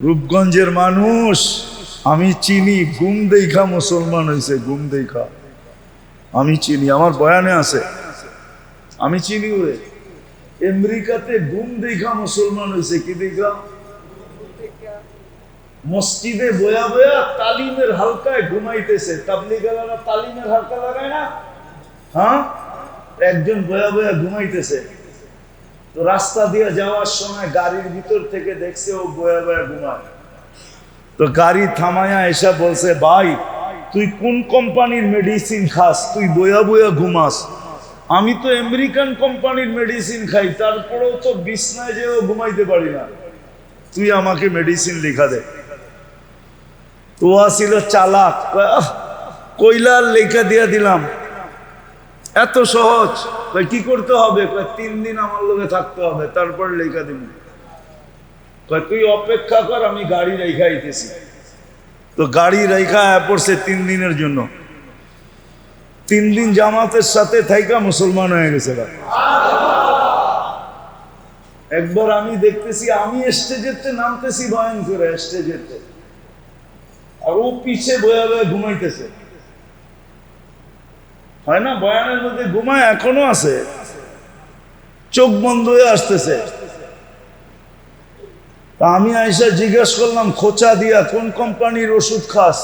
রূপগঞ্জের মানুষ আমি চিনি, গুম দেখা মুসলমান হয়েছে, গুম দেখা আমি চিনি, আমার বয়ানে আছে, আমি চিনি ওরে। আমেরিকাতে গুম দেখা মুসলমান হয়েছে, কি দেখা? মসজিদে বয়া বয়া তালিমের হালকায় ঘুমাইতেছে। তাবলীগীরা তালিমের হালকা লাগায় না? হ্যাঁ, একজন বয়া বয়া ঘুমাইতেছে। তো রাস্তা দিয়ে যাওয়ার সময় গাড়ির ভিতর থেকে দেখছে ও বয়া বয়া ঘুমায়। তো গাড়ি থামায়া এসে বলছে, ভাই তুই কোন কোম্পানির মেডিসিন খাস, তুই বয়া বয়া ঘুমাস? আমি তো আমেরিকান কোম্পানির মেডিসিন খাই, তারপরেও তো বিছনায় যেও ঘুমাইতে পারি না, তুই আমাকে মেডিসিন লিখা দে। তো ছিল চালাক, কইলার লেখা দিয়া দিলাম, এত সহজ। কি করতে হবে? 3 দিন আমার লোকে থাকতে হবে, তারপর লেখা দিব। তুই অপেক্ষা কর, আমি গাড়ি রেখা আইতেছি। তো গাড়ি রেখা পড়ছে 3 দিনের জন্য। 3 দিন জামাতের সাথে থাইকা মুসলমান হয়ে গেছে। একবার আমি দেখতেছি, আমি স্টেজেতে নামতেছি বয়ান করে, স্টেজেতে, আর ও পিছে বয়া বয়া ঘুমাইতেছে। হয় না বয়ানের মধ্যে ঘুমায়, এখনো আছে, চোখ বন্ধ হয়ে আসতেছে। আমি আইসা জিজ্ঞেস করলাম খোঁচা দিয়া, কোন কোম্পানির ওষুধ খাস?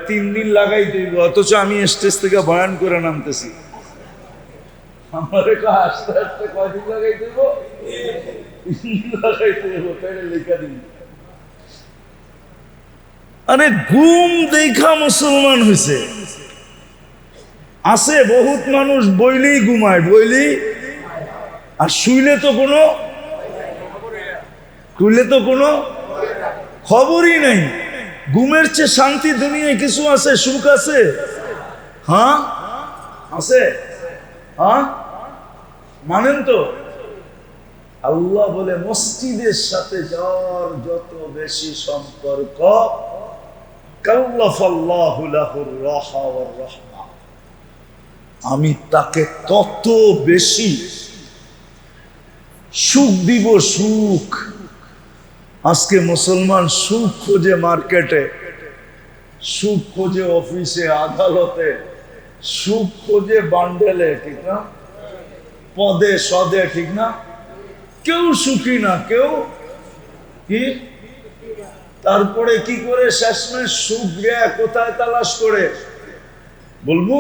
3 দিন লাগাই দিব, অথচ আমি স্টেজ থেকে বয়ান করে নামতেছি। আমার আস্তে আস্তে কয়দিন লাগাই দেব? 3 দিন লাগাই দেব, তাই লেখা দিব। আরে ঘুম দেখা মুসলমান হয়েছে। আছে বহুত মানুষ বইলেই ঘুমায়, বইলেই, আর শুইলে তো কোনো খবরই নাই। ঘুমের চেয়ে শান্তি দুনিয়ায় কিছু আছে? সুখ আছে? হ্যাঁ আছে, হ্যাঁ মানেন তো? আল্লাহ বলে মসজিদের সাথে যার যত বেশি সম্পর্ক, কাল্লাফাল্লাহু লাহুর রাহা ওয়ার রাহমা, আমি তাকে তত বেশি সুখ দিব, সুখ। আজকে মুসলমান সুখ খোঁজে মার্কেটে, সুখ খোঁজে অফিসে, আদালতে, সুখ খোঁজে বান্ডেলে, ঠিক না? পদে সদে, ঠিক না? কেউ সুখী না, কেউ কি? তারপরে কি করে শেষমেশ সুখ গেয়া কোথায় তালাশ করে বলবো?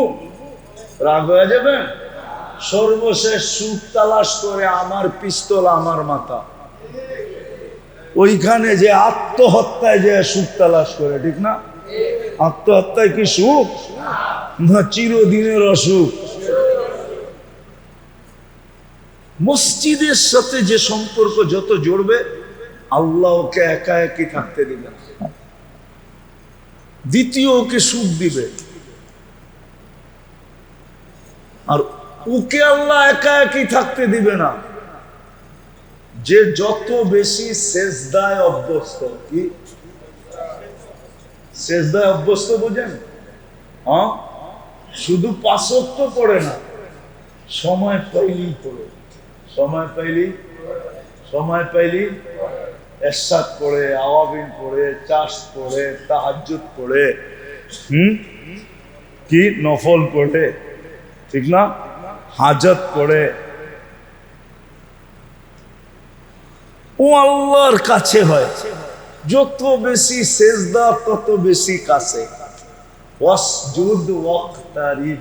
রাগ হয়ে যাবে। সর্বশেষ সুখ তালাশ করে আমার পিস্তল, আমার মাথা, ওইখানে যে আত্মহত্যায় যে সুখ তালাশ করে, ঠিক না? আত্মহত্যায় কি সুখ? না, চিরদিনের অসুখ। মসজিদের সাথে যে সম্পর্ক যত জড়বে, আল্লাহ ওকে একা একই থাকতে দিবে, দ্বিতীয় ওকে সুখ দিবে। আর ওকে আল্লাহ একা একই থাকতে দিবে না, যে যত বেশি সেজদায় অভ্যস্ত। কি সেজদায় অভ্যস্ত বোঝেন? হ্যাঁ, শুধু 5 ওয়াক্ত পড়ে না, সময় পাইলেই পড়ে, সময় পাইলেই এরশাদ পড়ে, আওয়াবিন পড়ে, চাষ পড়ে, তাহাজ্জুদ পড়ে, কি নফল পড়ে, ঠিক না? হাজত পড়ে। ও আল্লাহর কাছে হয়, যত বেশি সেজদা তত বেশি কাছে। ওয়াসজুদ ওয়াক্তারিব,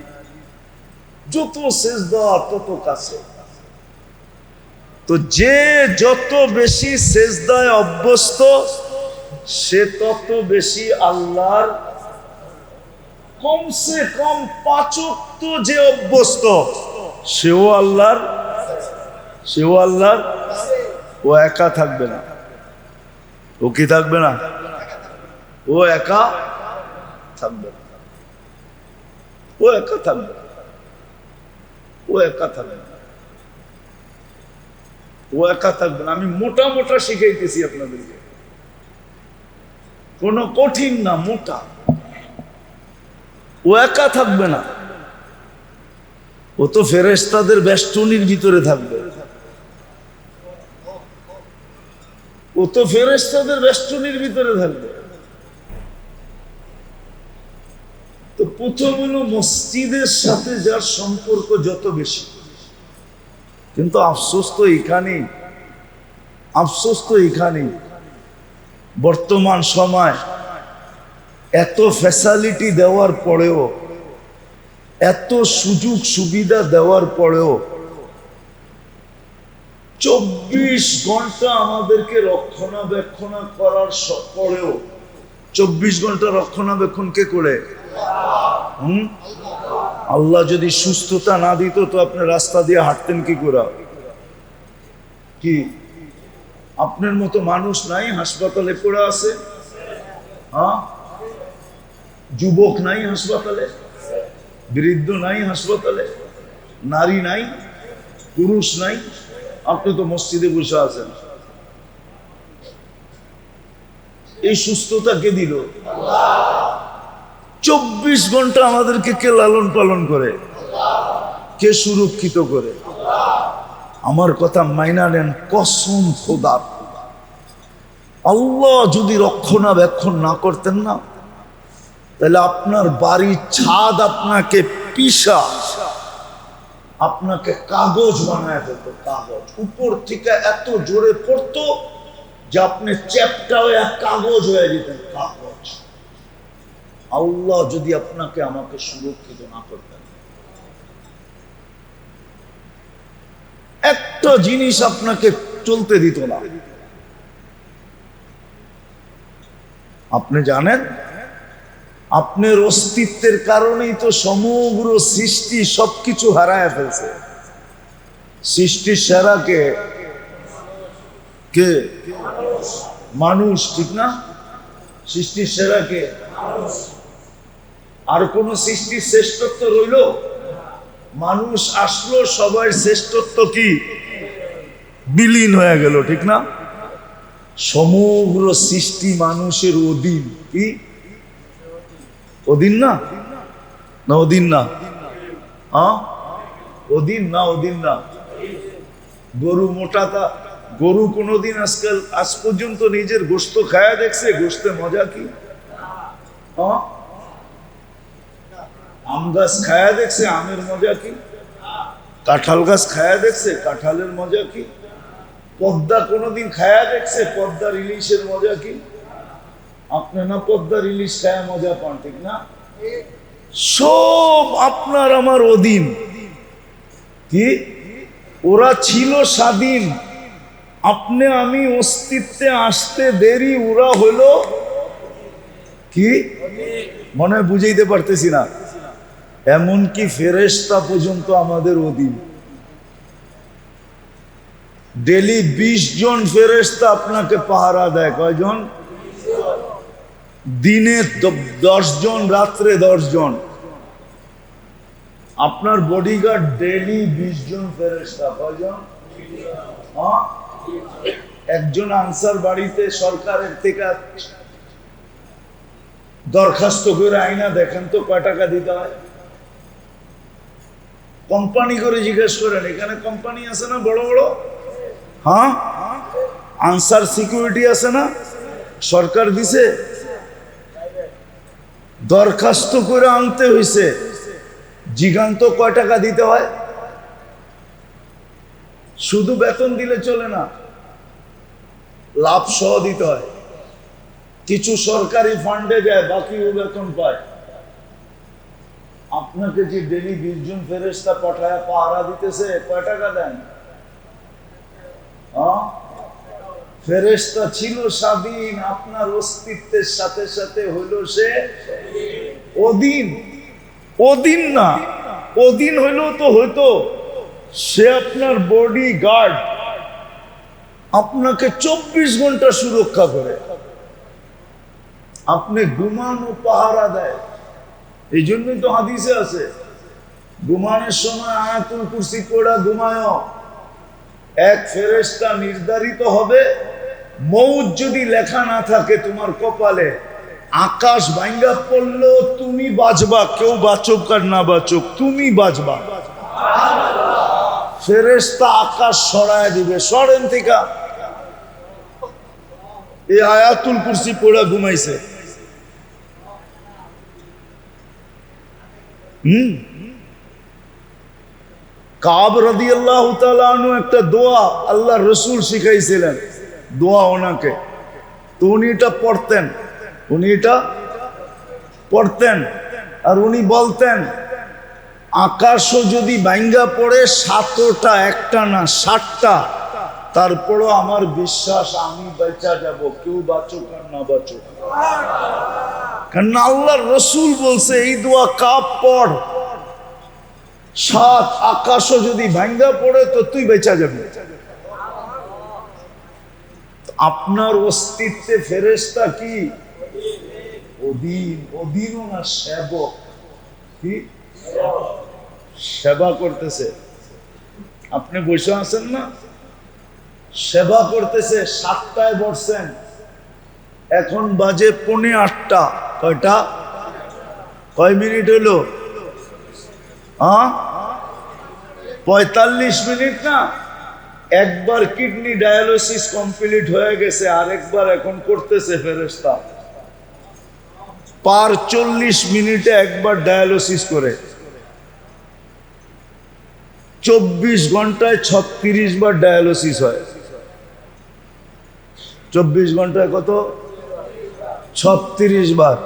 যত সেজদা তত কাছে। তো যে যত বেশি সেজদায় অভ্যস্ত, সে তত বেশি আল্লাহর, কমসে কম 5 ওয়াক্ত যে অভ্যস্ত, সেও আল্লাহর, ও একা থাকবে না। ও কি থাকবে না? ও একা থাকবে না, ও একা থাকবে না, ও একা থাকবে না, ও একা থাকবে না। আমি মোটা মোটা শিখাইতেছি আপনাদেরকে, কোনো কঠিন না, মোটা। ও একা থাকবে না, ও তো ফেরেশতাদের বেষ্টনীর ভিতরে থাকবে। ও তো ফেরেশতাদের বেষ্টনীর ভিতরে থাকবে। তো প্রথম হলো মসজিদের সাথে যার সম্পর্ক যত বেশি, কিন্তু আফসোস তো এখানেই, আফসোস তো এখানেই বর্তমান সময় এত ফ্যাসিলিটি দেওয়ার পরেও, এত সুযোগ সুবিধা দেওয়ার পরেও 24 ঘন্টা আমাদেরকে রক্ষণাবেক্ষণ করার পরেও, 24 ঘন্টা রক্ষণাবেক্ষণ কে করে? আল্লাহ যদি সুস্থতা না দিত তো আপনি রাস্তা দিয়ে হাঁটতেন কি করে? কি আপনার মতো মানুষ নাই হাসপাতালে পড়ে আছে? হ্যাঁ, যুবক নাই হাসপাতালে, বৃদ্ধ নাই হাসপাতালে, নারী নাই, পুরুষ নাই, আপনি তো মসজিদে বসে আছেন। এই সুস্থতা কে দিল? 24 ঘন্টা আমাদেরকে কে লালন পালন করে? কে সুরক্ষিত করে? আমার কথা মাইনা নেন, কসম খোদার, আল্লাহ যদি রক্ষণাবেক্ষণ না করতেন না, তাহলে আপনার বাড়ির ছাদ আপনাকে পিসা, আপনাকে কাগজ বানায় ফেলতো। কাগজ উপর থেকে এত জোরে পড়তো যে আপনি চ্যাপটা হয়ে কাগজ হয়ে যেতেন। কাগজ। আল্লাহ যদি আপনাকে আমাকে সুরক্ষিত না করতেন, একটা জিনিস আপনাকে চলতে দিত না। আপনি জানেন, আপনার অস্তিত্বের কারণেই তো সমগ্র সৃষ্টি সবকিছু হারায় ফেলছে। সৃষ্টির সেরা কে? কে? মানুষ, ঠিক না? সৃষ্টির সেরা কে? আর কোন সৃষ্টির শ্রেষ্ঠত্ব রইল? মানুষ আসলো, সবার শ্রেষ্ঠত্ব কি বিলীন হয়ে গেল, ঠিক না? সমগ্র সৃষ্টি মানুষের অধীন। কি অধীন না? না অধীন না? হ্যাঁ, অধীন না? অধীন না? গরু মোটাতা, গরু কোনোদিন আজকাল আজ পর্যন্ত নিজের গোশত খায়া দেখছে? গোশতে মজা কি? হ্যাঁ, আম গাছ খায়া দেখছে? আমের মজা কি? কাঁঠাল গাছ খায়া দেখছে? কাঁঠালের মজা কি? পদ্মা কোনোদিন খায়া দেখছে? পদ্মার ইলিশের মজা কি? আপনি না পদ্মার ইলিশ খায়া মজা পান, ঠিক না? সব আপনার আমার অধীন। কি? ওরা ছিল স্বাধীন, আপনি আমি অস্তিত্বে আসতে দেরি, ওরা হলো কি? মনে হয় বুঝাইতে পারতেছি না। এমনকি ফেরেশতা পর্যন্ত আমাদের অধীন। ডেলি 20 জন ফেরেশতা আপনাকে পাহারা দেয়। কয়জন? দিনে 10 জন, রাত্রে 10 জন। আপনার বডিগার্ড ডেলি 20 জন ফেরেশতা। কয়জন? একজন আনসার বাড়িতে সরকারের থেকে দরখাস্ত করে আইনা দেখেন তো কয় টাকা দিতে হয়? কোম্পানি করে জিজ্ঞেস করেন, এখানে কোম্পানি আছে না বড় বড়? হ্যাঁ, আনসার সিকিউরিটি আছে না? সরকার দিছে, দরখাস্ত করে আনতে হইছে, জিগান্ত কয় টাকা দিতে হয়? শুধু বেতন দিলে চলে না, লাভ সহ দিতে হয়। কিছু সরকারি ফান্ডে যায়, বাকিও বেতন পায়। আপনাকে যে ডেলি 20 জন ফেরেশতা পাঠায় পাহারা দিতেছে, কয় টাকা দেন? ফেরেশতা ছিল স্বাধীন, আপনার অস্তিত্বের সাথে সাথে হইল সে অধীন। অধীন না, অধীন হইলেও তো হইতো, সে আপনার বডি গার্ড, আপনাকে 24 ঘন্টা সুরক্ষা করে। আপনি ঘুমানো পাহারা দেয়। এই জন্যই তো হাদিসে আছে, ঘুমানোর সময় আয়াতুল কুরসি পড়া ঘুমায়। এক ফেরেশতা নির্ধারিত হবে, মৌত যদি লেখা না থাকে তোমার কপালে, আকাশ ভাঙ্গা পড়লো তুমি বাঁচবা, কেউ বাঁচুক আর না বাঁচুক তুমি বাঁচবা। ফেরেশতা আকাশ সরায় দিবে, সরেন থেকে এই আয়াতুল কুরসি পড়া ঘুমাইছে। কাব রাদিয়াল্লাহু তাআলা আনহু একটা দোয়া আল্লাহর রাসূল শিখাইছিলেন, দোয়া ওনাকে, তো উনি এটা পড়তেন, আর উনি বলতেন আকাশও যদি ভাঙ্গা পড়ে 7টা, একটা না 7টা, তারপরও আমার বিশ্বাস আমি বেঁচা যাব, কেউ বাঁচুক আর না বাঁচুক। কারণ আল্লাহর রাসূল বলছে এই দোয়া কাব পড়, 7 আকাশও যদি ভাঙ্গা পড়ে তো তুই বেঁচা যাবি। আপনার অস্তিত্বে ফেরেশতা কি অধীন না সেবক? কি সেবা করতেছে? আপনি বসে আছেন না, সেবা করতেছে। 7টায় বসছেন, এখন বাজে 7:45। কয়টা? কয় মিনিট হলো? 45 মিনিট না? একবার কিডনি ডায়ালিসিস কমপ্লিট হয়ে গেছে, আরেকবার এখন করতেছে ফেরেশতা। পার 40 মিনিটে একবার ডায়ালিসিস করে। 24 ঘন্টায় 36 বার ডায়ালিসিস হয়। 24 ঘন্টায় কত? 36 বার।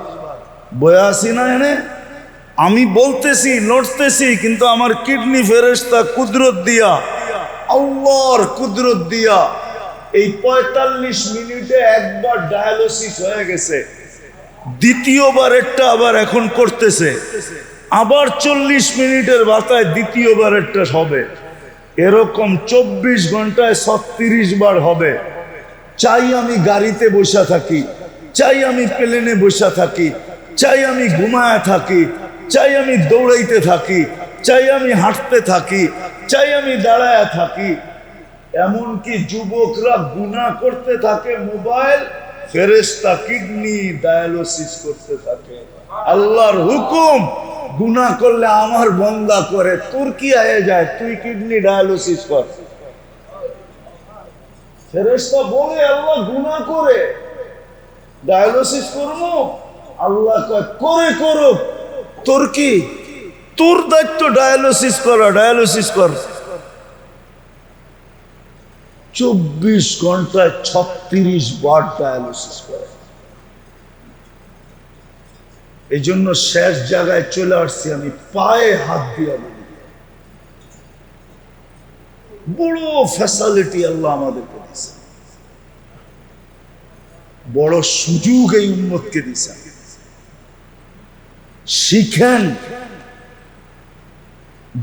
বয়াসি না এনে আমি বলতেছি, লড়তেছি, কিন্তু আমার কিডনি ফেরেশতা কুদরত দিয়া, আল্লাহর কুদরত দিয়া এই 45 মিনিটে একবার ডায়ালিসিস হয়ে গেছে। দ্বিতীয়বার একটা আবার এখন করতেছে, আবার 40 মিনিটের মাথায় দ্বিতীয়বার একটা হবে। এরকম 24 ঘন্টায় 36 বার হবে। চাই আমি গাড়িতে বসে থাকি, চাই আমি প্লেনে বসে থাকি, চাই আমি ঘুমায় থাকি, চাই আমি দৌড়াইতে থাকি, চাই আমি হাঁটতে থাকি, চাই আমি দাঁড়ায় থাকি, এমনকি যুবকরা গুনাহ করতে থাকে, মোবাইল, ফেরেশতা কিডনি ডায়ালিসিস করতে থাকে। আল্লাহর হুকুম, গুনাহ করলে আমার বন্দা করে, তোর কি আয়ে যায়, তুই কিডনি ডায়ালিসিস কর। ফেরেশতা বলে আল্লাহ গুনাহ করে ডায়ালিসিস করবো, আল্লাহ কয় করে করুক, তোর কি, তোর দায়িত্ব ডায়ালিসিস করা, ডায়ালিসিস কর। 24 ঘন্টায় 36 বার ডায়ালিসিস করে। এই জন্য শেষ জায়গায় চলে আসছি আমি, পায়ে হাত দিয়া বলি, বড় ফ্যাসিলিটি আল্লাহ আমাদেরকে দিয়েছে, বড় সুযোগ এই উম্মতকে দিয়েছে। শিখেন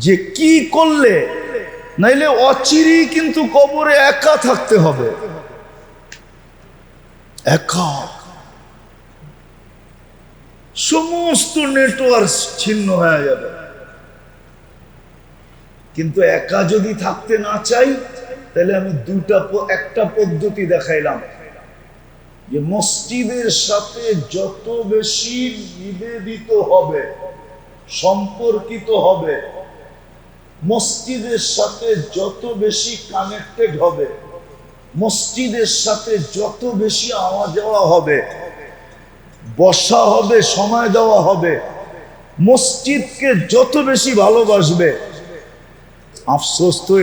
যে কি করলে, নাইলে অচিরেই কিন্তু কবরে একা থাকতে হবে, একা। সমস্ত নেটওয়ার্ক ছিন্ন হয়ে যাবে। কিন্তু একা যদি থাকতে না চাই, তাহলে আমি একটা পদ্ধতি দেখাইলাম, যে মসজিদের সাথে যত বেশি নিবেদিত হবে, সম্পর্কিত হবে, মসজিদের সাথে যত বেশি কানেক্টেড হবে, মসজিদের সাথে যত বেশি আওয়া যাওয়া হবে, বসা হবে, সময় দেওয়া হবে, মসজিদকে যত বেশি ভালোবাসবে। আফসোস তো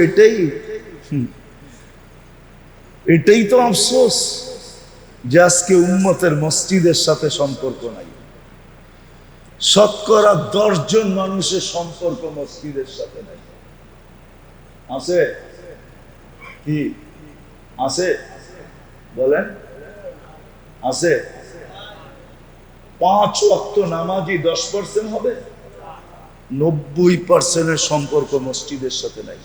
এটাই তো আফসোস, যে আজকে উম্মতের মসজিদের সাথে সম্পর্ক নাই। শতকরা 10 জন মানুষের সম্পর্ক মসজিদের সাথে নাই। আছে কি? আছে? বলেন আছে? 5 ওয়াক্ত নামাজি 10% হবে, 90% সম্পর্ক মসজিদের সাথে নাই।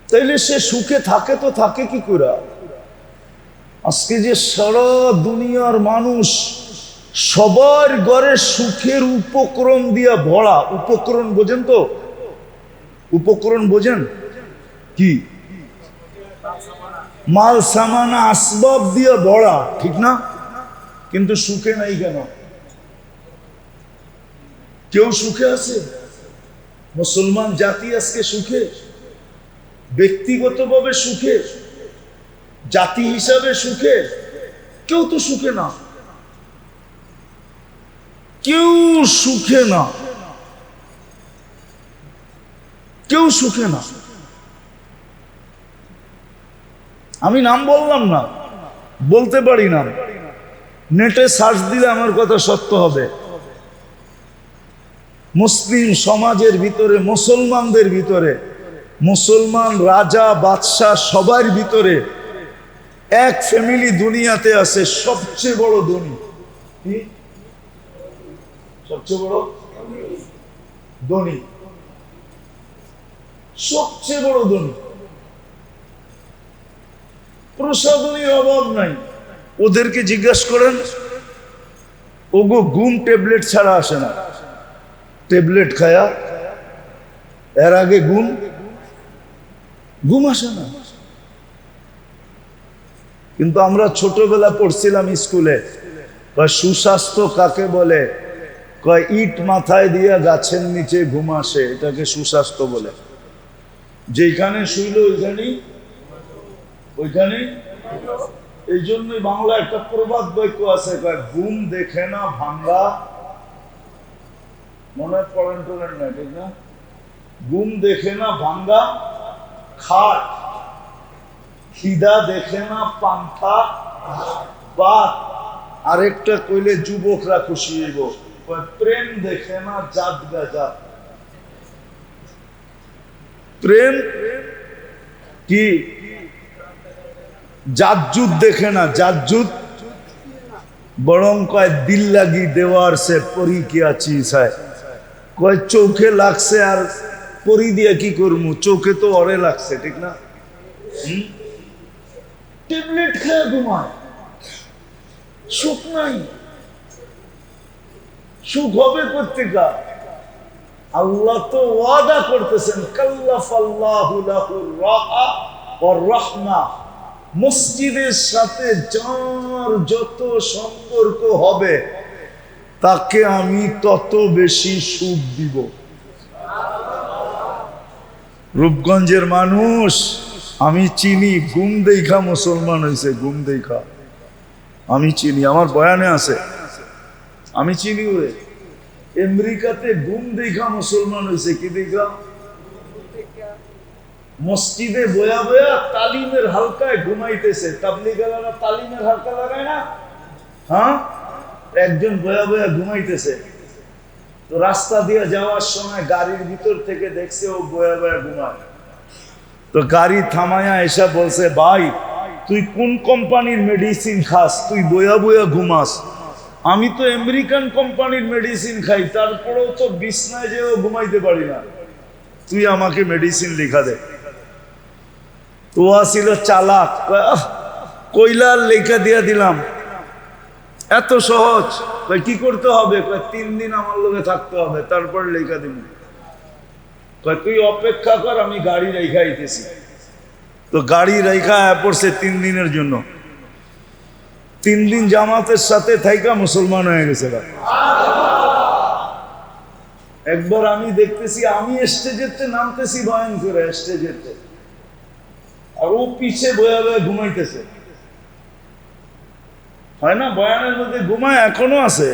তাইলে সে সুখে থাকে তো থাকে কি করে? আজকে যে সারা দুনিয়ার মানুষ সবার ঘরে সুখের উপকরণ দিয়া ভরা। উপকরণ বোঝেন তো? উপকরণ বোঝেন কি? মাল সামানা আসবাব দিয়া ভরা, ঠিক না? কিন্তু সুখে নাই কেন? কেউ সুখে আছে? মুসলমান জাতি আজকে সুখে, ব্যক্তিগতভাবে সুখে, জাতি হিসাবে সুখে? কেউ তো সুখে না, কেউ সুখে না, কেউ সুখে না। আমি নাম বললাম না, বলতে পারি না, নেটে সার্চ দিলে আমার কথা সত্য হবে। মুসলিম সমাজের ভিতরে, মুসলমানদের ভিতরে, মুসলমান রাজা বাদশাহ সবার ভিতরে এক ফ্যামিলি দুনিয়াতে আছে সবচেয়ে বড় ধনী। কি সবচেয়ে বড় ধনী? সবচেয়ে বড় ধনী। প্রসাধনীর অভাব নাই। ওদেরকে জিজ্ঞাসা করেন, ওগো ঘুম ট্যাবলেট ছাড়া আসে না। ট্যাবলেট খায়া এর আগে ঘুম আসে না। কিন্তু আমরা ছোটবেলা পড়ছিলাম স্কুলে, কয় সুস্বাস্থ্য কাকে বলে? কয় ইট মাথায় দিয়া গাছের নিচে ঘুম আসে, এটাকে সুস্বাস্থ্য বলে। যেখানে শুইল ওইখানেই। এই জন্যই বাংলা একটা প্রবাদ বাক্য আছে, কয় ঘুম দেখে না ভাঙ্গা, মনে পড়েন টলেন না, ঠিক না? ঘুম দেখে না ভাঙ্গা খাট, খিদা দেখে না পান্থা বাত। আরেকটা কইলে যুবকরা খুশি হইব, প্রেম দেখে না জাত গাজাত। প্রেম কি জাতজুত দেখে না, জাতজুত বরং কয় দিল লাগি দেওয়ার সে পরি কিয়া চিজ হয়। কয় চোখে লাগছে আর পরি দিয়ে কি করবো, চোখে তো অরে লাগছে, ঠিক না? ট্যাবলেট খেয়ে ঘুমায়, সুখ নাই। সুখ হবে কোত্থেকা? আল্লাহ তো ওয়াদা করতেছেন, কাল্লাফাল্লাহু লাহুর রাহা ওয়ার রাহমা। মসজিদের সাথে যার যত সম্পর্ক হবে তাকে আমি তত বেশি সুখ দিব। রূপগঞ্জের মানুষ আমি চিনি, ঘুম দেখা মুসলমান হয়েছে, ঘুম দেখা আমি চিনি, আমার বয়ানে আছে, আমি চিনি। ওরে আমেরিকাতে ঘুম দেখা মুসলমান হয়েছে। কি দেখা? মসজিদে বয়া বয়া তালিমের হালকায় ঘুমাইতেছে। তাবলীগীরা তালিমের হালকা লাগায় না? হ্যাঁ, একজন বয়া বয়া ঘুমাইতেছে। তো রাস্তা দিয়ে যাওয়ার সময় গাড়ির ভিতর থেকে দেখছে ও বয়া বয়া ঘুমায়। তো গাড়ি থামায়া এসে বলছে, ভাই তুই কোন কোম্পানির মেডিসিন খাস, তুই বয়া বয়া ঘুমাস? আমি তো আমেরিকান কোম্পানির মেডিসিন খাই, তারপরেও তো বিছনায় যেও ঘুমাইতে পারি না, তুই আমাকে মেডিসিন লেখা দে। তো ছিল চালাক, কইলার লেখা দিয়া দিলাম, এত সহজ। কি করতে হবে? 3 দিন আমার লোকে থাকতে হবে, তারপর লেখা দিব। তুই অপেক্ষা কর, আমি গাড়ি রেখা আইতেছি। তো গাড়ি রেখা পড়ছে 3 দিনের জন্য। 3 দিন জামাতের সাথে থাইকা মুসলমান হয়ে গেছে। একবার আমি দেখতেছি, আমি স্টেজেতে নামতেছি বয়ান করে, স্টেজেতে, আর ও পিছে বয়া বয়া ঘুমাইতেছে। হয় না বয়ানের মধ্যে ঘুমায়, এখনো আছে,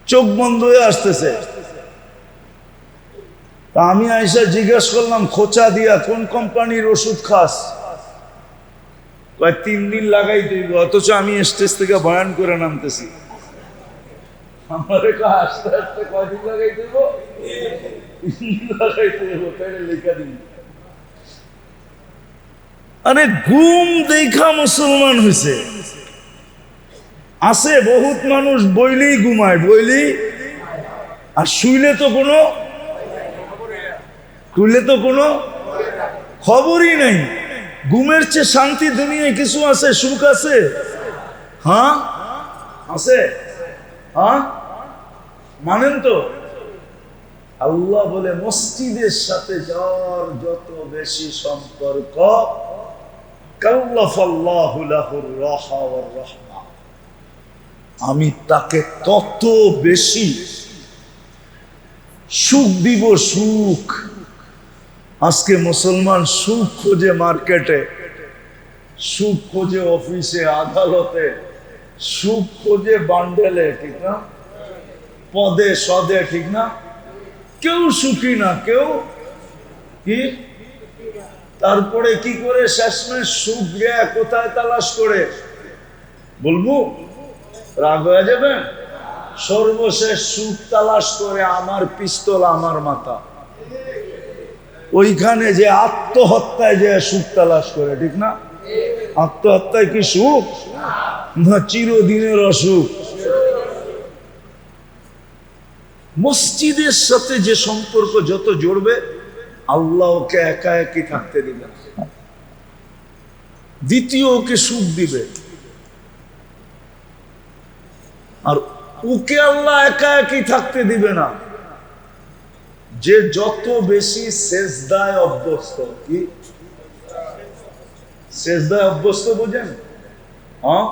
চোখ বন্ধ হয়ে আসতেছে। তা আমি আইসা জিজ্ঞেস করলাম খোঁচা দিয়া, কোন কোম্পানির ওষুধ খাস? 3 দিন লাগাই দিব, অথচ আমি স্টেজ থেকে বয়ান করে নামতেছি। আমারে আস্তে আস্তে কয়দিন লাগাই দেব? 3 দিন লাগাইতে দেবো, তাই লেখা দিব। আরে ঘুম দেখা মুসলমান হয়েছে। আছে বহুত মানুষ বইলেই ঘুমায়, বইলেই, আর শুইলে তো কোনো খবরই নাই। ঘুমের চেয়ে শান্তি দুনিয়ায় কিছু আছে? সুখ আছে? হ্যাঁ আছে। হ্যাঁ মানেন তো? আল্লাহ বলে মসজিদের সাথে যার যত বেশি সম্পর্ক, কাল্লাফাল্লাহু লাহুর রাহা ওয়ার রাহমা, আমি তাকে তত বেশি সুখ দিব। সুখ। আজকে মুসলমান সুখ খোঁজে মার্কেটে, সুখ খোঁজে অফিসে, আদালতে, সুখ খোঁজে বান্ডেলে, ঠিক না? পদে সদে, ঠিক না? কেউ সুখী না, কেউ কি? তারপরে কি করে শেষমেশ সুখ গিয়া কোথায় তালাশ করে বলবো? রাগ হয়ে যাবে? সর্বশেষ সুখ তালাশ করে আমার পিস্তল আমার মাথা, ওইখানে যে আত্মহত্যায় যে সুখ তালাশ করে, ঠিক না? আত্মহত্যায় কি সুখ না চিরদিনের অসুখ? মসজিদের সাথে যে সম্পর্ক যত জড়বে, আল্লাহ ওকে একা একই থাকতে দিবে, দ্বিতীয় ওকে সুখ দিবে। আর ওকে আল্লাহ একা একই থাকতে দিবে না, যে যত বেশি সেজদায় অভ্যস্ত। কি সেজদায় অভ্যস্ত বোঝেন? হ্যাঁ,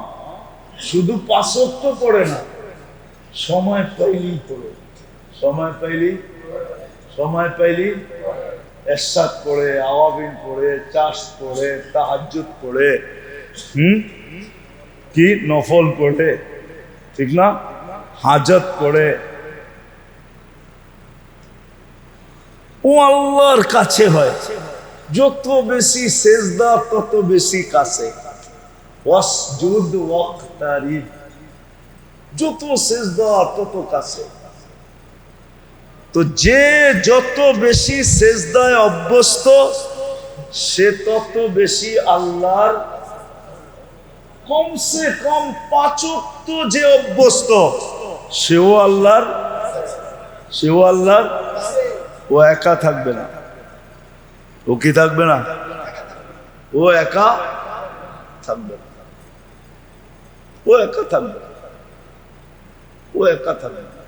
শুধু 5 ওয়াক্ত পড়ে না, সময় পাইলেই পড়ে, সময় পাইলেই এরশাদ পড়ে, আওয়াবিন পড়ে, চাষ পড়ে, তাহাজ্জুদ পড়ে, কি নফল পড়ে, ঠিক না? হাজত পড়ে। ও আল্লাহর কাছে হয়, যত বেশি সেজদা তত বেশি কাছে। ওয়াসজুদ ওয়াক্তারিব, যত সেজদা তত কাছে। তো যে যত বেশি সেজদায় অভ্যস্ত, সে তত বেশি আল্লাহর কমসে কম 5 ওয়াক্ত যে অভ্যস্ত, সেও আল্লাহর, ও একা থাকবে না। ও কি থাকবে না? ও একা থাকবে না, ও একা থাকবে না, ও একা থাকবে না,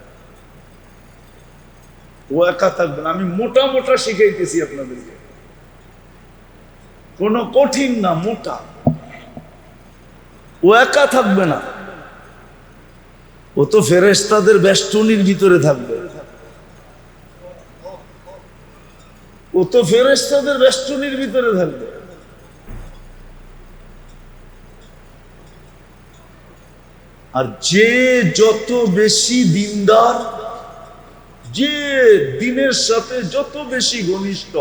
ও একা থাকবে না। আমি মোটা মোটা শিখাইতেছি আপনাদেরকে, কোন কঠিন না, মোটা। ও একা থাকবে না, ও তো ফেরেশতাদের বেষ্টনীর ভিতরে থাকবে, ও তো ফেরেশতাদের বেষ্টনীর ভিতরে থাকবে। আর যে যত বেশি দিনদার, যে দিনের সাথে যত বেশি ঘনিষ্ঠ,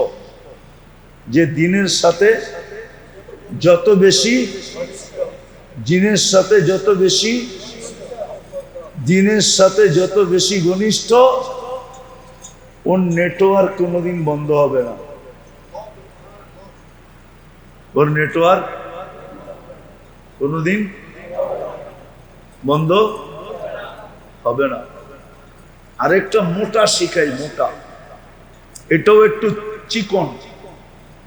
যে দিনের সাথে যত বেশি, দিনের সাথে যত বেশি, দিনের সাথে যত বেশি ঘনিষ্ঠ, ওর নেটওয়ার্ক কোনোদিন বন্ধ হবে না। ওর নেটওয়ার্ক কোনোদিন বন্ধ হবে না। আরেকটা মোটা শিখাই, মোটা, এটাও একটু চিকন,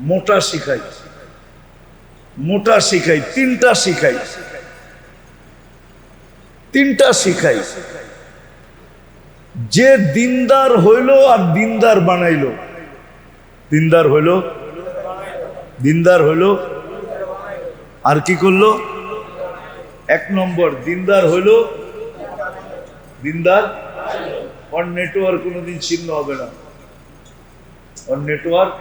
মোটা শিখাই, মোটা শিখাই, তিনটা শিখাই। যে দিনদার হইল আর দিনদার বানাইল, দিনদার হইল আর কি করলো? 1 নম্বর দিনদার হইল, দিনদার, ওর নেটওয়ার্ক কোনোদিন ছিন্ন হবে না, ওর নেটওয়ার্ক।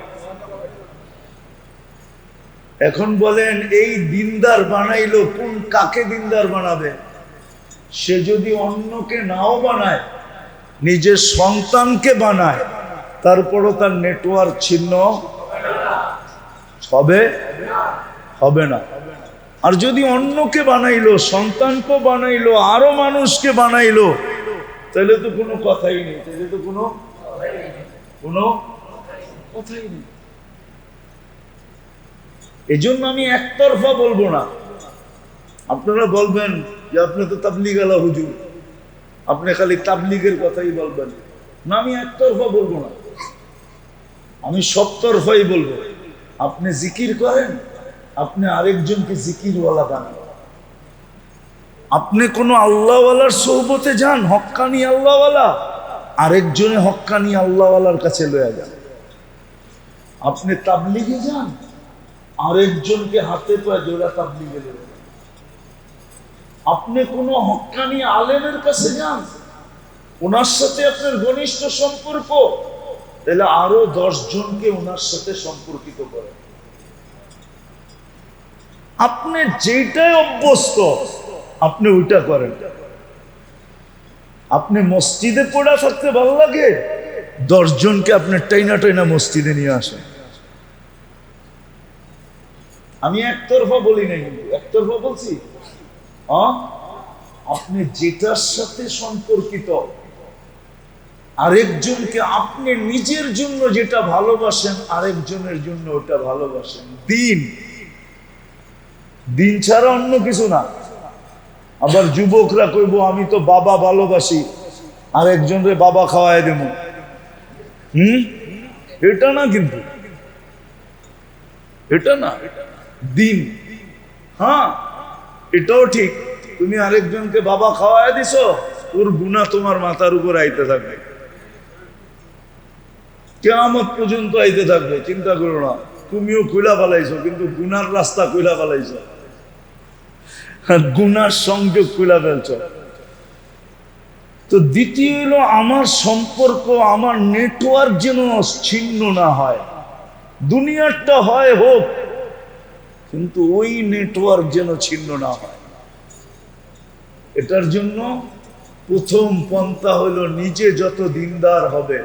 এখন বলেন, এই দিনদার বানাইলো, কোন কাকে দিনদার বানাবে? সে যদি অন্যকে নাও বানায়, নিজের সন্তানকে বানায়, তারপরও তার নেটওয়ার্ক ছিন্ন হবে না। আর যদি অন্যকে বানাইলো, সন্তানকে বানাইলো, আরো মানুষকে বানাইলো, তাহলে তো কোনো কথাই নেই, তাহলে তো কোনো কথাই নেই। এই জন্য আমি একতরফা বলবো না। আপনারা বলবেন যে আপনি তো তাবলীগওয়ালা হুজুর, আপনি খালি তাবলীগের কথাই বলবেন না। আমি একতরফা বলবো না, আমি সবতরফাই বলবো। আপনি জিকির করেন, আপনি আরেকজনকে জিকিরওয়ালা বানান। আপনি কোনো আল্লাহওয়ালার সোহবতে যান, হক্কানি আল্লাহওয়ালা, আরেকজনে হক্কানি আল্লাহওয়ালার কাছে লয়ে যান। আপনি তাবলীগে যান, আরেকজনকে হাতে পায়ে জোড়া তাবলীগে লয়ে যান। আপনি কোনো হক্কানি আলেমের কাছে যান, ওনার সাথে আপনার ঘনিষ্ঠ সম্পর্ক, তাহলে আরো 10 জনকে ওনার সাথে সম্পর্কিত করেন। আপনি যেটাই অভ্যস্ত আপনি ওইটা করেন। আপনি মসজিদে পড়া থাকতে ভালো লাগে, 10 জনকে আপনি টাইনা টাইনা মসজিদে নিয়ে আসেন। আমি একতরফা বলি নাই, কিন্তু একতরফা বলছি। আপনি যেটার সাথে সম্পর্কিত আরেকজনকে আপনি নিজের জন্য যেটা ভালোবাসেন আরেকজনের জন্য ওটা ভালোবাসেন। দিন দিন ছাড়া অন্য কিছু না। আবার যুবকরা কইব আমি তো বাবা ভালোবাসি, আরেকজনরে বাবা খাওয়াই দেব। এটা না, কিন্তু এটা না দিন। হ্যাঁ, এটাও ঠিক, তুমি আরেকজনকে বাবা খাওয়াই দিছো, ওর গুনাহ তোমার মাথার উপর আইতে থাকবে, কিয়ামত পর্যন্ত আইতে থাকবে। চিন্তা করো না, তুমিও কইলা পালাইছো, কিন্তু গুনার রাস্তা কইলা পালাইছো, গুনার সংযোগ কইলা ফেলছো। তো দ্বিতীয় হলো আমার সম্পর্ক, আমার নেটওয়ার্ক যেন ছিন্ন না হয়। দুনিয়ারটা হয় হোক, কিন্তু ওই নেটওয়ার্ক যেন ছিন্ন না হয়। এটার জন্য প্রথম পন্থা হলো নিজে যত দিনদার হবে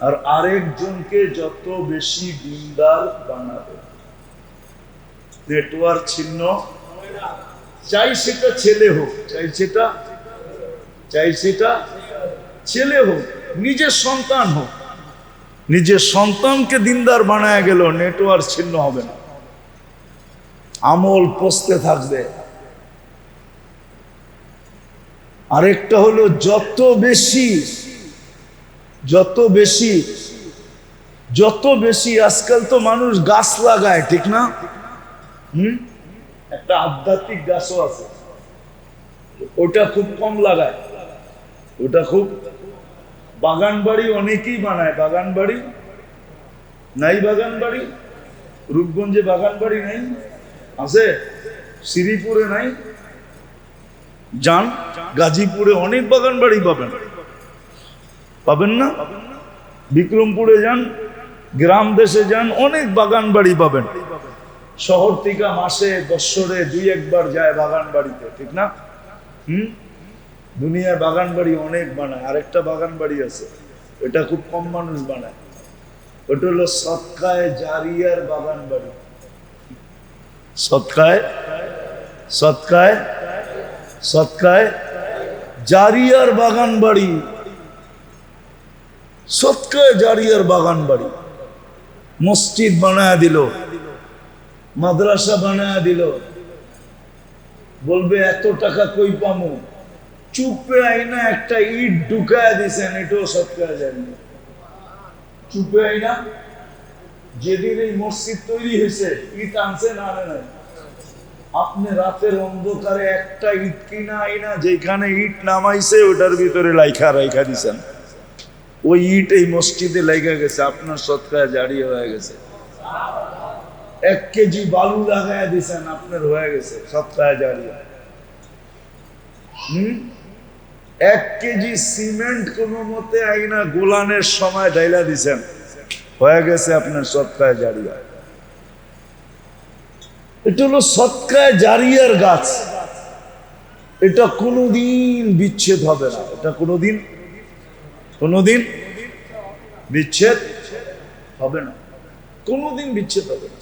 আর আরেকজনকে যত বেশি দিনদার বানাবে। নেটওয়ার্ক ছিন্ন, চাই সেটা ছেলে হোক, চাই সেটা ছেলে হোক, নিজের সন্তান হোক, নিজের সন্তানকে দিনদার বানায় গেল, নেটওয়ার্ক ছিন্ন হবে না, আমল পচতে থাকবে। আরেকটা হলো যত বেশি আজকাল তো মানুষ গাছ লাগায়, ঠিক না? একটা আধ্যাত্মিক গাছও আছে, ওটা খুব কম লাগায়, ওটা খুব। বাগান বাড়ি অনেকেই বানায়, বাগান বাড়ি নাই, বাগান বাড়ি রূপগঞ্জে বাগান বাড়ি নাই, আছে শ্রীপুরে নাই, যান গাজীপুরে অনেক বাগান বাড়ি পাবেন না? বিক্রমপুরে যান, গ্রাম দেশে যান, অনেক বাগান বাড়ি পাবেন। শহর থেকে মাসে বৎসরে 2-1 বার যায় বাগান বাড়িতে, ঠিক না? দুনিয়ার বাগান বাড়ি অনেক বানায়। আরেকটা বাগান বাড়ি আছে, এটা খুব কম মানুষ বানায়, ওটা হলো সদকায়ে জারিয়ার বাগান বাড়ি। সদকায়ে জারিয়ার বাগান বাড়ি, সদকায়ে জারিয়ার বাগান বাড়ি। মসজিদ বানায় দিল, মাদ্রাসা বানায় দিল, বলবে এত টাকা কই পামু, চুপে আইনা একটা ইট ঢুকায় দিছেন, এটাও সদকায়ে জারিয়া। চুপে আইনা যেদিন এই মসজিদ তৈরি হয়েছে, ইট আনছে না নাই, আপনি রাতের অন্ধকারে একটা ইট কিনা আইনা যেখানে ইট নামাইছে ওটার ভিতরে রাইখা দিছেন, ওই ইট এই মসজিদে লাগা গেছে, আপনার সদকায়ে জারিয়া হয়ে গেছে। 1 কেজি বালু লাগায় দিছেন, আপনার হয়ে গেছে সদকায়ে জারিয়া। 1 কেজি সিমেন্ট কোনো মতে আইনা গোলানের সময় ঢাইলা দিছেন, হয়ে গেছে আপনার সদকায়ে জারিয়া। এটা হলো সদকায়ে জারিয়ার গাছ, এটা কোনোদিন বিচ্ছেদ হবে না, এটা কোনোদিন বিচ্ছেদ হবে না, কোনোদিন বিচ্ছেদ হবে না।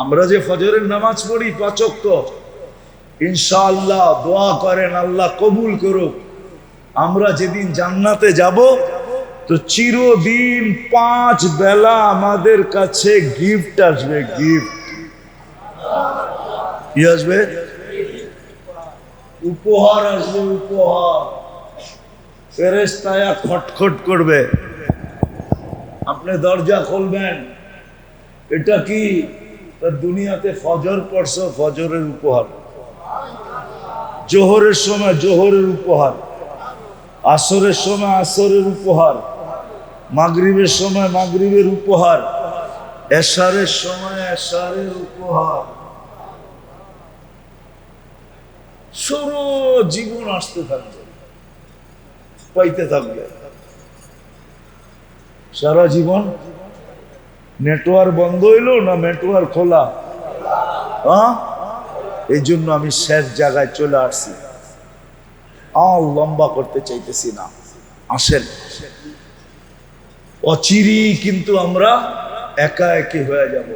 আমরা যে ফজরের নামাজ পড়ি 5 ওয়াক্ত, ইনশাআল্লাহ দোয়া করেন আল্লাহ কবুল করুক। আমরা যেদিন জান্নাতে যাব তো চিরদিন 5 বেলা আমাদের কাছে গিফট আসবে, গিফট। কি আসবে? উপহার আসবে, উপহার। ফেরেশতায়া খটখট করবে, আপনি দরজা খুলবেন, এটা কি? দুনিয়াতে ফজর পড়ছো, ফজরের উপহার। জোহরের সময় জোহরের উপহার, আসরের সময় আসরের উপহার, মাগরিবের সময় মাগরিবের উপহার, এশারের সময় এশারের উপহার। সারা জীবন আসতে থাকবে, পাইতে থাকবে, সারা জীবন নেটওয়ার্ক বন্ধ হইলো না নেটওয়ার্ক খোলা? হ্যাঁ, এই জন্য আমি শেষ জায়গায় চলে আসছি। লম্বা করতে চাইতেছি না, আসেন। অচিরি কিন্তু আমরা একা একি হয়ে যাব,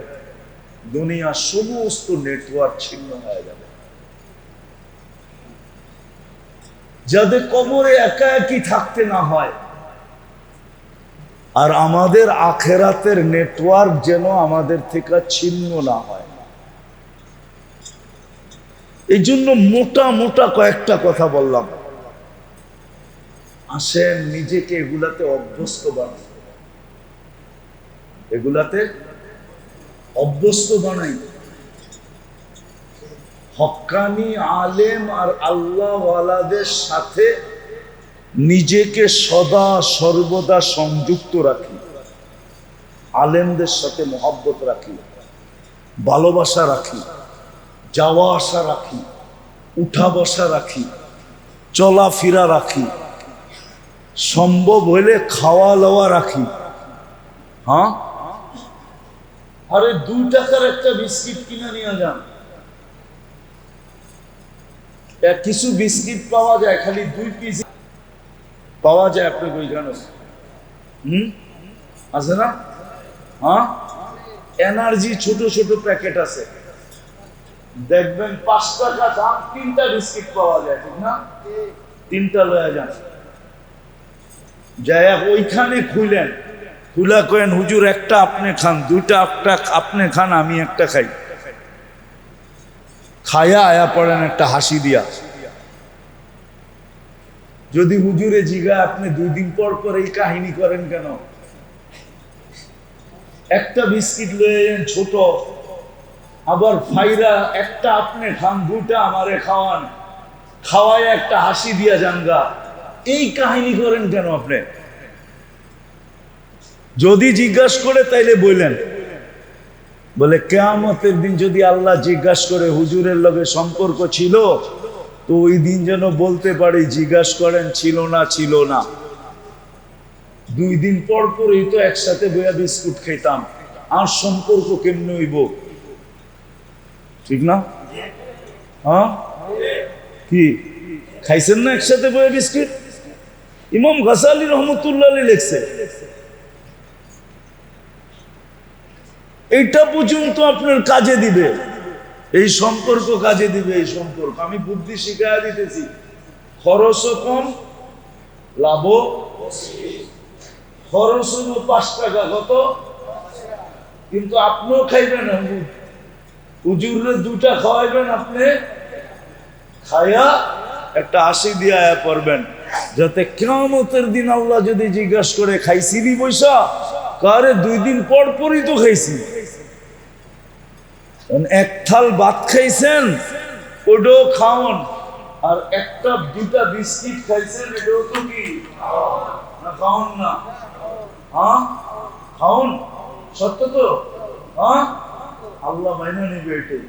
দুনিয়ার সমস্ত নেটওয়ার্ক ছিন্ন হয়ে যাবে। যাদের কবরে একা একই থাকতে না হয়, আর আমাদের আখেরাতের নেটওয়ার্ক যেন আমাদের থেকে ছিন্ন না হয়, এই জন্য মোটা মোটা কয়েকটা কথা বললাম। আসেন নিজেকে এগুলাতে অভ্যস্ত বানাই, এগুলাতে অভ্যস্ত বানাই। হক্কানি আলেম আর আল্লাহওয়ালাদের সাথে নিজেকে সদা সর্বদা সংযুক্ত রাখি, আলেমদের সাথে মহব্বত রাখি, ভালোবাসা রাখি, যাওয়া আসা রাখি, উঠা বসা রাখি, চলাফেরা রাখি, সম্ভব হইলে খাওয়া দাওয়া রাখি। হ্যাঁ, আরে 2 টাকার একটা বিস্কিট কিনে নিয়ে যান, কিছু বিস্কিট পাওয়া যায়, খালি 2 পিস পাওয়া যায়। আপনি ওইখানে আছে না? হ্যাঁ, এনার্জি ছোট ছোট প্যাকেট আছে, দেখবেন 5 টাকা দাম, 3টা বিস্কিট পাওয়া যায়, ঠিক না? 3টা লয়ে যান, যাই ওইখানে খুলেন, খুলা কেন হুজুর একটা আপনি খান, 2টা আপনি খান, আমি একটা খাই। খায়া আয়া পড়েন একটা হাসি দিয়া। যদি হুজুরে জিগা আপনি 2 দিন পর পর এই কাহিনী করেন কেন? একটা বিস্কিট লয়ে যান ছোট, আবার ফাইরা একটা আপনি খান, 2টা আমারে খাওয়ান, খাওয়ায় একটা হাসি দিয়া জানগা, এই কাহিনী করেন কেন আপনি? যদি জিজ্ঞাসা করে তাইলে বললেন, বলে কিয়ামতের দিন যদি আল্লাহ জিজ্ঞাসা করে হুজুরের লগে সম্পর্ক ছিল, তো ওই দিন যেন বলতে পারি জিজ্ঞাসা করেন ছিল না, ছিল না। 2 দিন পর পরই তো একসাথে বইয়া বিস্কুট খেতাম, আর সম্পর্ক কেমনে হইব? ঠিক না? হ্যাঁ, কি খাইছেন না একসাথে বইয়া বিস্কিট? ইমাম গাসালি রহমতুল্লাহ আলাইহি লিখছে, এইটা পর্যন্ত আপনার কাজে দিবে, এই সম্পর্ক কাজে দিবে। এই সম্পর্ক আমি বুদ্ধি শিখাইয়া দিতেছি, খরচও কম, লাভও। খরচ হইল 5 টাকা, কত? কিন্তু আপনিও খাইবেন, হুজুরে 2টা খাওয়াইবেন, আপনি খাইয়া একটা হাসি দিয়া পড়বেন, যাতে কিয়ামতের দিন আল্লাহ যদি জিজ্ঞাসা করে খাইছিলি পয়সা, কারে 2 দিন পর পরই তো খাইছি। এক থাল ভাত খাইছেন, ওটাও খাওন, আর 2টা বিস্কিট খাইছেন, এটাও তো কি না? খাওন না? হ্যাঁ, খাওন, সত্য তো? হ্যাঁ, আল্লাহ মাইনা নিবে। এটাই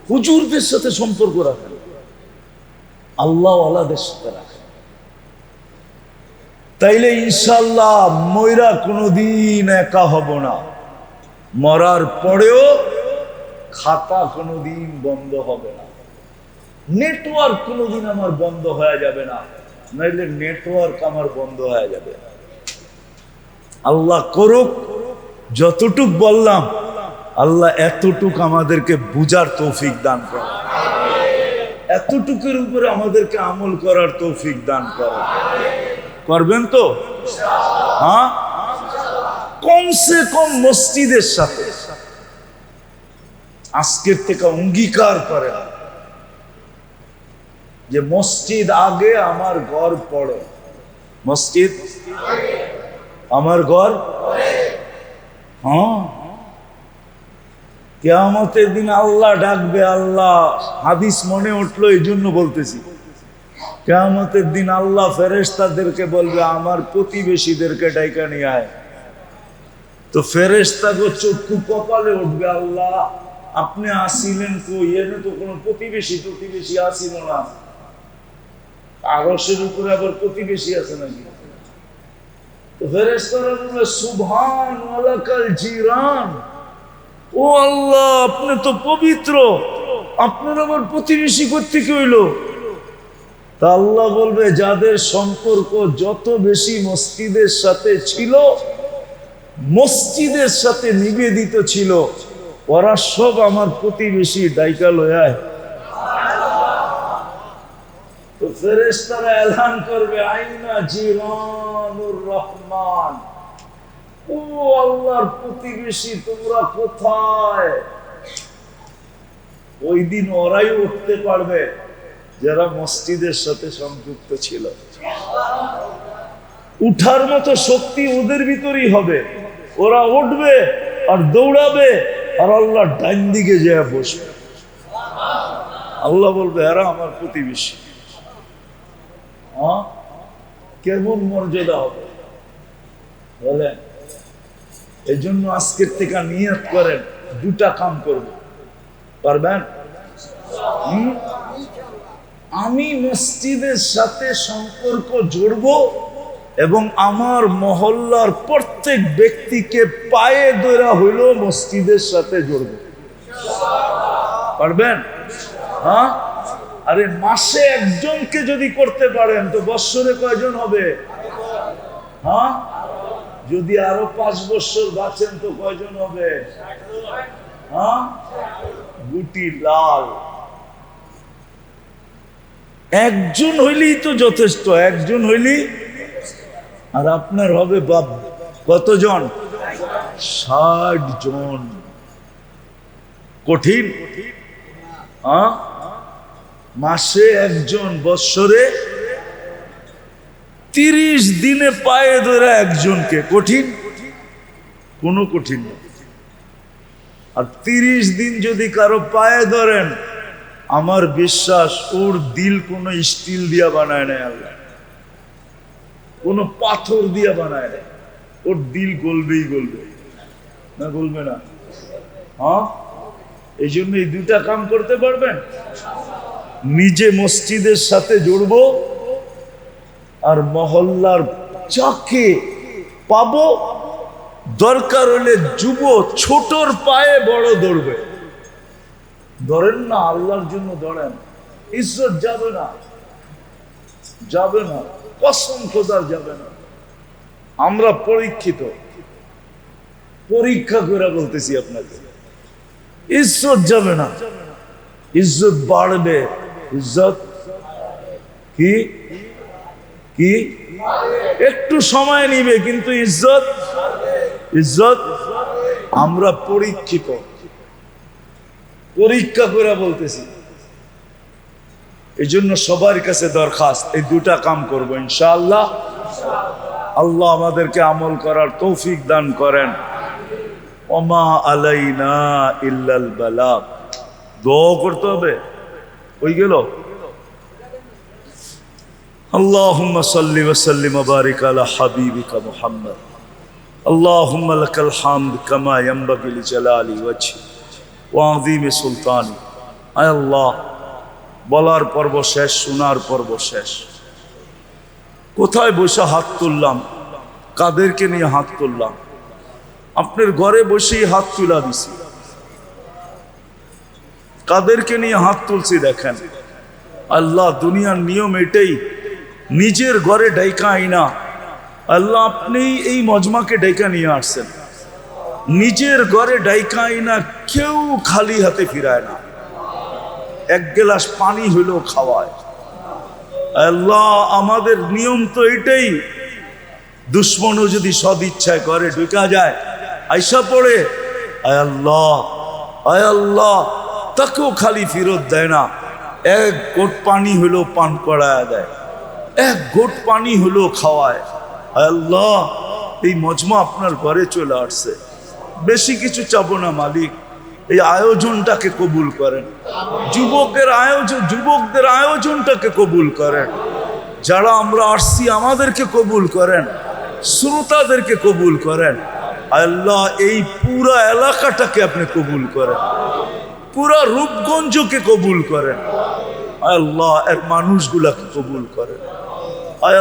হুজুরদের সাথে সম্পর্ক রাখেন, আল্লাহ ওয়ালাদের সাথে রাখেন, তাইলে ইনশাআল্লাহ ময়রা কোনোদিন একা হব না, মরার পরেও খাতা কোনোদিন বন্ধ হবে না, নেটওয়ার্ক কোনোদিন আমার বন্ধ হয়ে যাবে না, নাইলে নেটওয়ার্ক আমার বন্ধ হয়ে যাবে। আল্লাহ করুক, যতটুক বললাম আল্লাহ এতটুক আমাদেরকে বুঝার তৌফিক দান করে, এতটুকুর উপরে আমাদেরকে আমল করার তৌফিক দান করে। করবেন তো? হ্যাঁ, কমসে কম মসজিদের সাথে আজকের থেকে অঙ্গীকার করেন যে মসজিদ আগে, আমার ঘর পড়ে। মসজিদ আমার ঘর। হ্যাঁ, কিয়ামতের দিন আল্লাহ ডাকবে। আল্লাহ, হাদিস মনে উঠলো এই জন্য বলতেছি, কিয়ামতের দিন আল্লাহ ফেরেশতাদেরকে বলবে আমার প্রতিবেশীদেরকে ডাইকা নিয়ে আয়। তো ফেরেশতাগো চক্ষু কপালে উঠবে, আল্লাহ আপনি আসিলেন কই? এনে তো কোনো প্রতিবেশী আসিল না। আরশের উপরে আবার প্রতিবেশী আছে নাকি? ফেরেশতারা বলবে সুবহান ওয়ালাকাল জিরান, ও আল্লাহ আপনি তো পবিত্র, আপনার আমার প্রতিবেশী কোত্থেকে হইল? তা আল্লাহ বলবে যাদের সম্পর্ক যত বেশি মসজিদের সাথে ছিল, মসজিদের সাথে নিবেদিত ছিল, ওরা সব আমার প্রতিবেশী ডাইকা লয়ায়। তো ফেরেশতারা এলান করবে আইনা জিরানুর রহমান, ও আল্লাহর প্রতিবেশী তোমরা কোথায়? ওই দিন ওরাই উঠতে পারবে যারা মসজিদের সাথে সংযুক্ত ছিল। উঠার মতো শক্তি ওদের ভিতরেই হবে, ওরা উঠবে আর দৌড়াবে আর আল্লাহ ডাইন দিকে যেয়ে বসবে। আল্লাহ বলবে এরা আমার প্রতিবেশী। কেমন মর্যাদা হবে বলেন? এই জন্য আজকের থেকে নিয়ত করেন দুটা কাম করব, পারবেন? আমি মসজিদের সাথে সম্পর্ক জড়ব এবং আমার মহল্লার প্রত্যেক ব্যক্তিকে পায়ে ধরা হইল মসজিদের সাথে জড়ব। পারবেন? হ্যাঁ, আরে মাসে একজনকে যদি করতে পারেন তো বৎসরে কয়জন হবে? হ্যাঁ, যদি আরো 5 বছর বাঁচেন তো কয়জন হবে? হ্যাঁ, গুটি লাল। একজন হইলেই তো যথেষ্ট, একজন হইলেই। আর আপনার হবে বাপ কতজন? 60 জন। কঠিন? হ্যাঁ, মাসে একজন, বৎসরে 30 দিনে পায়ে ধরে একজনকে। কঠিন? কোনো কঠিন না। আর 30 দিন যদি কারো পায়ে ধরেন, আমার বিশ্বাস ওর দিল কোনো স্টিল দিয়া বানায় নাই আল্লাহ, কোনো পাথর দিয়া বানায় নাই, ওর দিল গলবেই গলবে, না গলবে না? হ্যাঁ, এই জন্য এই দুটা কাম করতে পারবেন। নিজে মসজিদের সাথে জুড়বো আর মহল্লার যাকে পাবো, দরকার হলে যুব ছোটর পায়ে বড় দৌড়বে। ধরেন না, আল্লাহর জন্য ধরেন, ইজ্জত যাবে না, যাবে না, কসম খোদার যাবে না। আমরা পরীক্ষিত, পরীক্ষা করে বলতেছি আপনাকে, ইজ্জত যাবে না, ইজ্জত বাড়বে। ইজ্জত কি কি একটু সময় নিবে, কিন্তু ইজ্জত, ইজ্জত। আমরা পরীক্ষিত, পরীক্ষা করে বলতেছি। এই জন্য সবার কাছে দরখাস্ত, এই দুটা কাম করব ইনশাআল্লাহ। আল্লাহ আমাদেরকে আমল করার তৌফিক দান করেন। ওমা আলাইনা ইল্লাল বালাগ। দোয়া করতে হবে। ওই গেল। আল্লাহুম্মা সাল্লি ওয়া সাল্লিম ওয়া বারিক আলা হাবিবিকা মুহাম্মদ। আল্লাহুম্মা লাকাল হামদ কামা ইয়ানবাগি লিজালালি ওয়াজহি ওয়া আযীমি সুলতানি। আয় আল্লাহ, বলার পর্ব শেষ, শোনার পর্ব শেষ। কোথায় বসে হাত তুললাম? কাদেরকে নিয়ে হাত তুললাম? আপনার ঘরে বসেই হাত তুলা দিছি। কাদেরকে নিয়ে হাত তুলছি দেখেন। আল্লাহ, দুনিয়ার নিয়ম এটাই, নিজের ঘরে ডাইকা আইনা। আল্লাহ, আপনি এই মজমাকে ডাইকা নিয়ে আসছেন, নিজের ঘরে ডাইকা আইনা। কেউ খালি হাতে ফিরায় না, এক গ্লাস পানি হইলেও খাওয়ায়। আল্লাহ, আমাদের নিয়ম তো এটাই, দুশ্মনও যদি সদ ইচ্ছায় করে ঢুকা যায়, আইসা পড়ে, আয় আল্লাহ, আয় আল্লাহ, তাকেও খালি ফেরত দেয় না। এক ঘোট পানি হলেও পান করায় দেয়, এক ঘোট পানি হলেও খাওয়ায়। আয় আল্লাহ, এই মজমা আপনার ঘরে চলে আসছে, বেশি কিছু চাবো না মালিক, এই আয়োজনটাকে কবুল করেন। যুবকদের আয়োজনটাকে কবুল করেন। যারা আমরা আসছি আমাদেরকে কবুল করেন, শ্রোতাদেরকে কবুল করেন। আল্লাহ, এই পুরা এলাকাটাকে আপনি কবুল করেন, পুরা রূপগঞ্জকে কবুল করেন। আল্লাহ, এর মানুষগুলাকে কবুল করেন।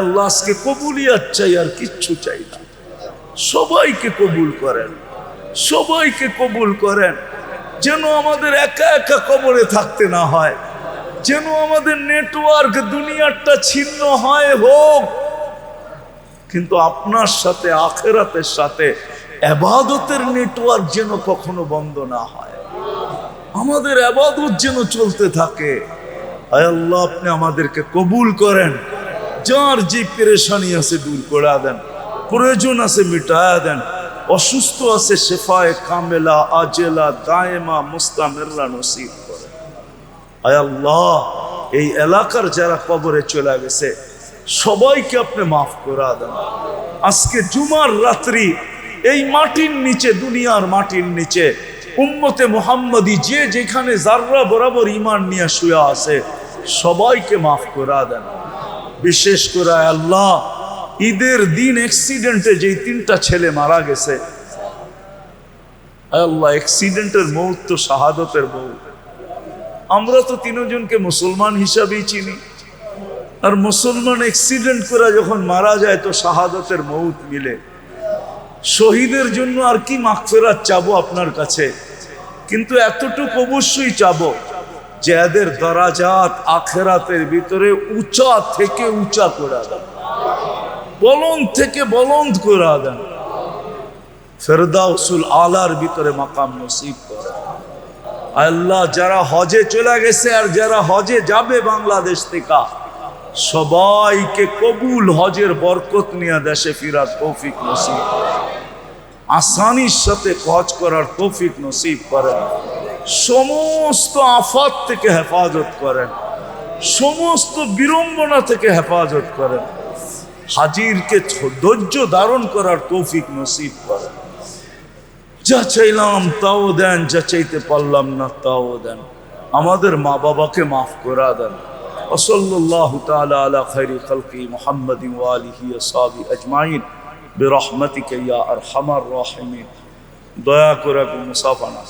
আল্লাহ, আজকে কবুলিয়াত চাই, আর কিচ্ছু চাই না। সবাইকে কবুল করেন, সবাইকে কবুল করেন, যেন আমাদের একা একা কবরে থাকতে না হয়, যেন আমাদের নেটওয়ার্ক দুনিয়াটা ছিন্ন হয় হোক, কিন্তু আপনার সাথে আখিরাতের সাথে ইবাদতের নেটওয়ার্ক যেন কখনো বন্ধ না হয়, আমাদের ইবাদত যেন চলতে থাকে। আয় আল্লাহ, আপনি আমাদেরকে কবুল করেন, যার যে পেরেশানি আছে দূর করে দেন, প্রয়োজন আছে মিটায়া দেন, অসুস্থ আছে শেফায়ে কামেলা আজেলা দায়েমা মুস্তামিররা নসিব করেন। আয় আল্লাহ, এই এলাকার যারা কবরে চলে গেছে সবাইকে আপনি মাফ করে দেন। আজকে জুমার রাত্রি এই মাটির নিচে, দুনিয়ার মাটির নিচে উম্মতে মুহাম্মদী যে যেখানে যাররা বরাবর ঈমান নিয়ে শুয়ে আছে সবাইকে মাফ করে দেন। বিশেষ করে আল্লাহ, ঈদের দিন অ্যাক্সিডেন্টে যে 3টা ছেলে মারা গেছে, আল্লাহ অ্যাক্সিডেন্টের মৌত তো শাহাদতের মৌত। আমরা তো 3 জনকে মুসলমান হিসাবেই চিনি, আর মুসলমান অ্যাক্সিডেন্ট করে যখন মারা যায় তো শাহাদতের মৌত মিলে। শহীদের জন্য আর কি মাগফিরাত চাবো আপনার কাছে, কিন্তু এতটুকু অবশ্যই চাবো যে এদের দরাজাত আখিরাতের ভিতরে উঁচা থেকে উঁচা করে দেন, বুলন্দ থেকে বুলন্দ করে দেন, ফেরদাউসুল আলার ভিতরে মাকাম নসিব করেন। আল্লাহ, যারা হজে চলে গেছে আর যারা হজে যাবে বাংলাদেশ থেকে সবাইকে কবুল হজের বরকত নিয়ে দেশে ফিরার তৌফিক নসিব করেন, আসানির সাথে হজ করার তৌফিক নসিব করেন, সমস্ত আফাত থেকে হেফাজত করেন, সমস্ত বিড়ম্বনা থেকে হেফাজত করেন, হাজিরকে ধৈর্য ধারণ করার তৌফিক নসিব করেন। যা চাইলাম তাও দেন, যা চাইতে পারলাম না তাও দেন, আমাদের মা বাবাকে মাফ করে দেন। ওয়াসাল্লাল্লাহু তাআলা আলা খায়রি খালকি মুহাম্মাদিন ওয়া আলিহি ওয়া সাহবিহি আজমাইন বিরহমাতিকা ইয়া আরহামার রাহিমিন। দয়া করে মুসাফা না